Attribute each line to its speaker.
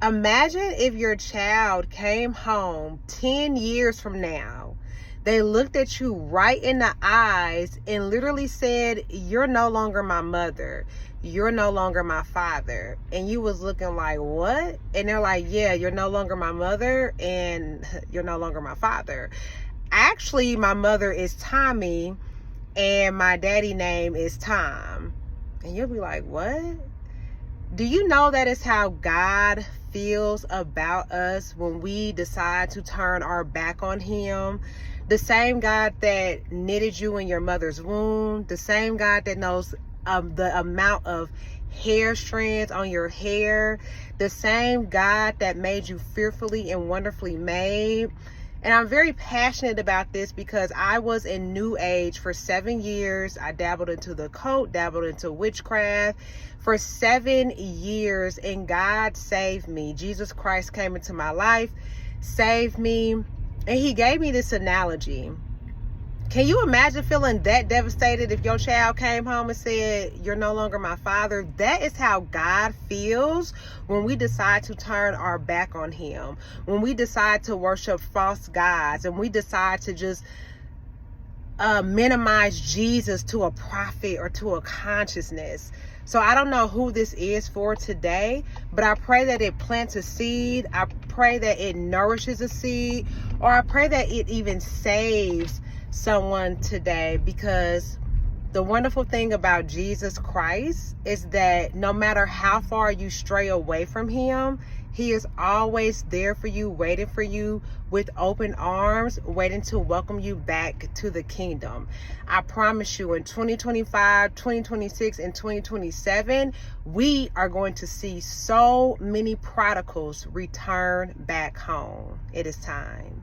Speaker 1: Imagine if your child came home 10 years from now. They looked at you right in the eyes and literally said, "You're no longer my mother. You're no longer my father." And you was looking like, "What?" And they're like, "Yeah, you're no longer my mother and you're no longer my father. Actually, my mother is Tommy and my daddy name is Tom." And you'll be like, "What?" Do you know that is how God feels about us when we decide to turn our back on him? The same God that knitted you in your mother's womb, the same God that knows the amount of hair strands on your hair, the same God that made you fearfully and wonderfully made. And I'm very passionate about this because I was in New Age for 7 years. I dabbled into the occult, dabbled into witchcraft for 7 years, and God saved me. Jesus Christ came into my life, saved me, and he gave me this analogy. Can you imagine feeling that devastated if your child came home and said, "You're no longer my father"? That is how God feels when we decide to turn our back on him, when we decide to worship false gods, and we decide to just minimize Jesus to a prophet or to a consciousness. So I don't know who this is for today, but I pray that it plants a seed. I pray that it nourishes a seed, or I pray that it even saves someone today, because the wonderful thing about Jesus Christ is that no matter how far you stray away from him, he is always there for you, waiting for you with open arms, waiting to welcome you back to the kingdom. I promise you, in 2025, 2026, and 2027, we are going to see so many prodigals return back home. It is time.